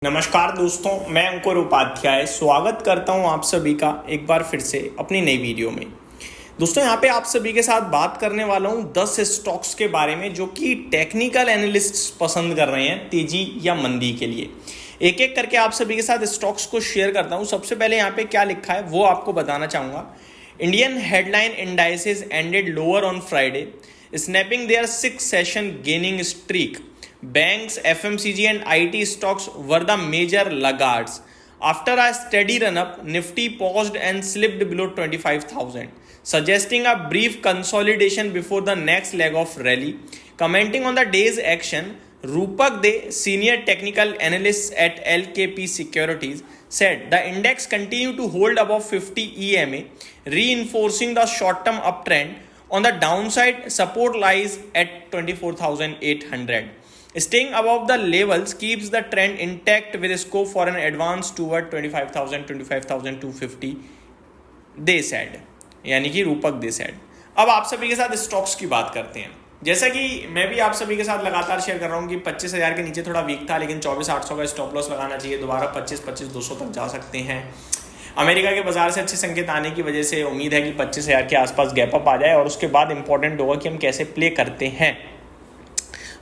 नमस्कार दोस्तों, मैं अंकुर उपाध्याय स्वागत करता हूं आप सभी का एक बार फिर से अपनी नई वीडियो में। दोस्तों यहाँ पे आप सभी के साथ बात करने वाला हूं 10 स्टॉक्स के बारे में जो कि टेक्निकल एनालिस्ट्स पसंद कर रहे हैं तेजी या मंदी के लिए। एक एक करके आप सभी के साथ स्टॉक्स को शेयर करता हूं। सबसे पहले यहाँ पे क्या लिखा है वो आपको बताना चाहूँगा। Indian headline indices ended lower on Friday, snapping their 6 session gaining streak. Banks, FMCG and IT stocks were the major laggards. After a steady run-up, Nifty paused and slipped below 25,000, suggesting a brief consolidation before the next leg of rally. Commenting on the day's action, Rupak De, senior technical analyst at LKP Securities, said the index continued to hold above 50 EMA, reinforcing the short-term uptrend. On the downside, support lies at 24,800. Staying above the levels keeps the trend intact with scope for an advance toward 25,250, they said. यानी कि रूपक दे said. अब आप सभी के साथ stocks की बात करते हैं। जैसा कि मैं भी आप सभी के साथ लगातार शेयर कर रहा हूँ कि 25,000 के नीचे थोड़ा वीक था, लेकिन 24,800 का स्टॉप लॉस लगाना चाहिए। दोबारा 25,200 तक जा सकते हैं। अमेरिका के बाजार से अच्छे संकेत आने की वजह से उम्मीद है कि 25,000 के आसपास गैप अप आ जाए और उसके बाद इंपॉर्टेंट होगा कि हम कैसे प्ले करते हैं,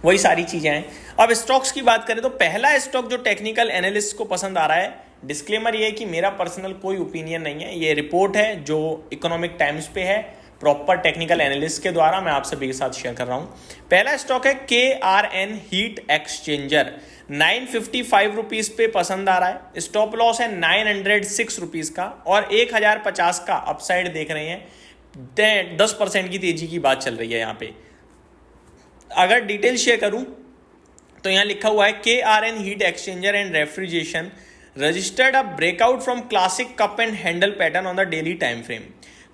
वही सारी चीज़ें हैं। अब स्टॉक्स की बात करें तो पहला स्टॉक जो टेक्निकल एनालिस्ट को पसंद आ रहा है, डिस्क्लेमर ये है कि मेरा पर्सनल कोई ओपिनियन नहीं है, ये रिपोर्ट है जो इकोनॉमिक टाइम्स पे है, प्रॉपर टेक्निकल एनालिस्ट के द्वारा मैं आप सभी के साथ शेयर कर रहा हूँ। पहला स्टॉक है KRN हीट एक्सचेंजर, 955 रुपीज़ पे पसंद आ रहा है। स्टॉप लॉस है 906 रुपीज़ का और 1050 का अपसाइड देख रहे हैं। 10% की तेजी की बात चल रही है यहाँ पे। अगर डिटेल शेयर करूं तो यहां लिखा हुआ है KRN heat exchanger and refrigeration registered a breakout from classic cup and handle pattern on the daily time frame,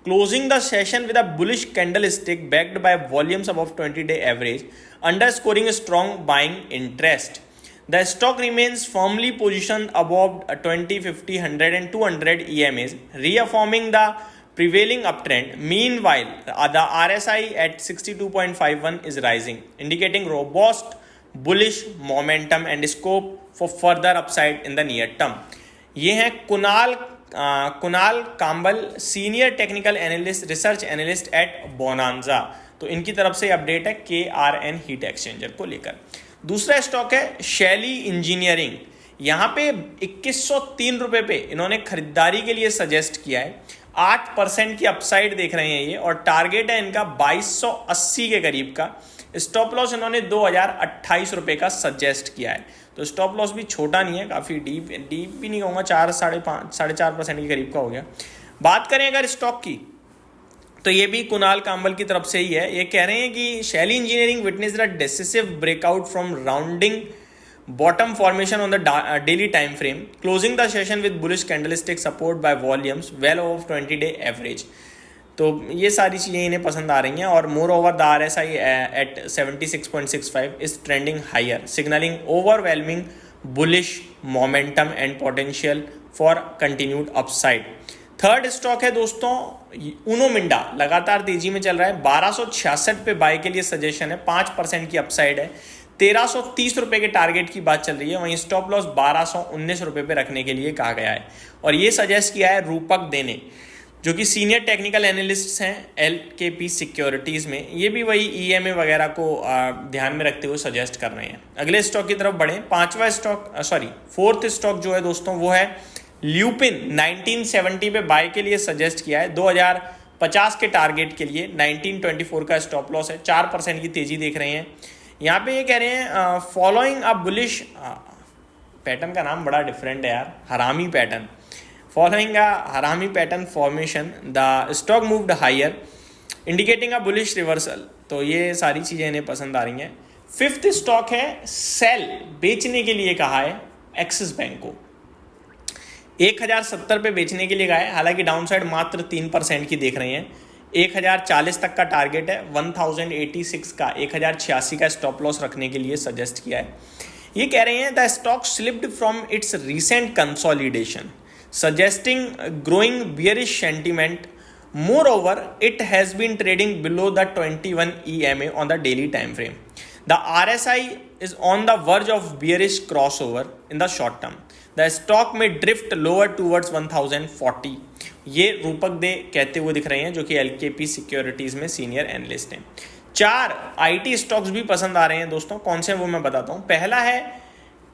closing the session with a bullish candlestick backed by volumes above 20-day average, underscoring strong buying interest. The stock remains firmly positioned above 20, 50, 100 and 200 EMAs, reaffirming the prevailing uptrend. Meanwhile, the RSI at 62.51 is rising, indicating robust bullish momentum and scope for further upside in the near term. ये हैं Kunal Kamble, senior technical analyst, research analyst at Bonanza. तो इनकी तरफ से update है KRN heat exchanger को लेकर। दूसरा स्टॉक है शैली इंजीनियरिंग, यहाँ पे 2103 रुपये पे इन्होंने खरीदारी के लिए सजेस्ट किया है। 8% की अपसाइड देख रहे हैं ये और टारगेट है इनका 2280 के करीब का। स्टॉप लॉस इन्होंने 2028 रुपये का सजेस्ट किया है। तो स्टॉप लॉस भी छोटा नहीं है, काफ़ी डीप भी नहीं कहूँगा, 4-4.5% के करीब का हो गया। बात करें अगर स्टॉक की तो ये भी कुणाल कांबल की तरफ से ही है। ये कह रहे हैं कि शैली engineering witnessed a decisive breakout from rounding bottom formation on the daily time frame, closing the session with bullish candlestick support by volumes well above 20-day average. तो ये सारी चीज़ें इन्हें पसंद आ रही हैं और more over the RSI at 76.65 is trending higher, signaling overwhelming bullish momentum and potential for continued upside. Third stock है दोस्तों यूनो मिंडा, लगातार तेजी में चल रहा है। 1266 पे बाय के लिए सजेशन है, 5% की अपसाइड है। 1330 रुपये के टारगेट की बात चल रही है। वहीं स्टॉप लॉस 1219 रुपये पे रखने के लिए कहा गया है और ये सजेस्ट किया है रूपक दे ने, जो कि सीनियर टेक्निकल एनालिस्ट हैं LKP सिक्योरिटीज़ में। ये भी वही EMA वगैरह को ध्यान में रखते हुए सजेस्ट कर रहे हैं। अगले स्टॉक की तरफ बढ़ें। फोर्थ स्टॉक जो है दोस्तों वो है ल्यूपिन, 1970 पे बाय के लिए सजेस्ट किया है। 2050 के टारगेट के लिए 1924 का स्टॉप लॉस है। 4% की तेजी देख रहे हैं। यहाँ पे ये कह रहे हैं फॉलोइंग अ बुलिश, पैटर्न का नाम बड़ा डिफरेंट है यार, हरामी pattern, following a harami pattern formation the stock moved higher indicating a bullish reversal. तो ये सारी चीज़ें इन्हें पसंद आ रही हैं। फिफ्थ स्टॉक है सेल, बेचने के लिए कहा है एक्सिस बैंक को। 1070 पे बेचने के लिए कहा है, हालांकि डाउनसाइड मात्र 3% की देख रहे हैं। 1040 तक का टारगेट है। 1086 का 1086 का स्टॉप लॉस रखने के लिए सजेस्ट किया है। ये कह रहे हैं the stock slipped from its recent consolidation, suggesting growing bearish sentiment. Moreover it has been trading below the 21 EMA on the daily time frame. The RSI is on the verge of bearish crossover in the short term. The stock may drift lower towards 1040. ये रूपक दे कहते हुए दिख रहे हैं, जो कि LKP securities में सीनियर एनालिस्ट हैं। 4 IT स्टॉक्स भी पसंद आ रहे हैं दोस्तों। कौन से हैं वो मैं बताता हूँ। पहला है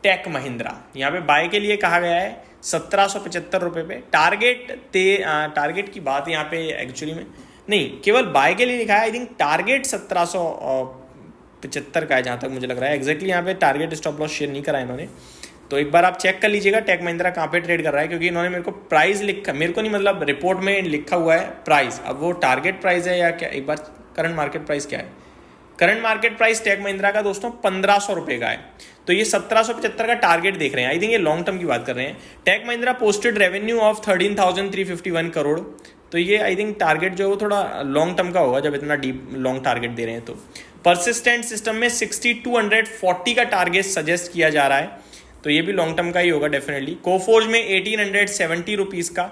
टेक महिंद्रा। यहाँ पे बाय के लिए कहा गया है 1775 रुपये पे। टारगेट की बात यहाँ पे एक्चुअली में नहीं, केवल बाय के लिए लिखा है। आई थिंक टारगेट 1775 का है जहाँ तक मुझे लग रहा है। एग्जैक्टली यहाँ पे टारगेट स्टॉप लॉस शेयर नहीं करा इन्होंने, तो एक बार आप चेक कर लीजिएगा टेक महिंद्रा कहाँ पे ट्रेड कर रहा है, क्योंकि इन्होंने मेरे को प्राइस लिखा, मेरे को नहीं मतलब रिपोर्ट में लिखा हुआ है प्राइस। अब वो टारगेट प्राइस है या क्या, एक बार करंट मार्केट प्राइस क्या है। Current market price tech Mahindra का दोस्तों 1500 रुपये का है, तो ये 1775 का टारगेट देख रहे हैं। आई थिंक ये लॉन्ग टर्म की बात कर रहे हैं। Tech Mahindra posted revenue of 13,351 crore, तो ये आई थिंक टारगेट जो है वो थोड़ा लॉन्ग टर्म का होगा जब इतना डीप लॉन्ग टारगेट दे रहे हैं। तो परसिस्टेंट सिस्टम में 6240 का टारगेट सजेस्ट किया जा रहा है, तो ये भी लॉन्ग टर्म का ही होगा डेफिनेटली। कोफोर्ज में 1870 रुपीज़ का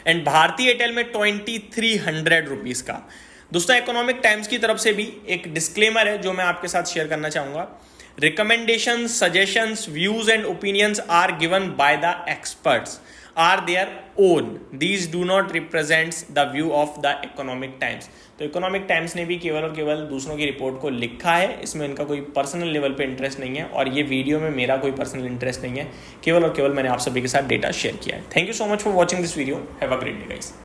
एंड भारतीय एयरटेल में 2300 रुपीज़ का। दोस्तों इकोनॉमिक टाइम्स की तरफ से भी एक डिस्क्लेमर है जो मैं आपके साथ शेयर करना चाहूँगा। Recommendations, suggestions, views and opinions are given by the experts are their own. These do not represent the view of the Economic Times. तो इकोनॉमिक टाइम्स ने भी केवल और केवल दूसरों की रिपोर्ट को लिखा है, इसमें इनका कोई पर्सनल लेवल पे इंटरेस्ट नहीं है, और ये वीडियो में मेरा कोई पर्सनल इंटरेस्ट नहीं है। केवल और केवल मैंने आप सभी के साथ डेटा शेयर किया है। Thank you so much for watching this video. Have a great day guys.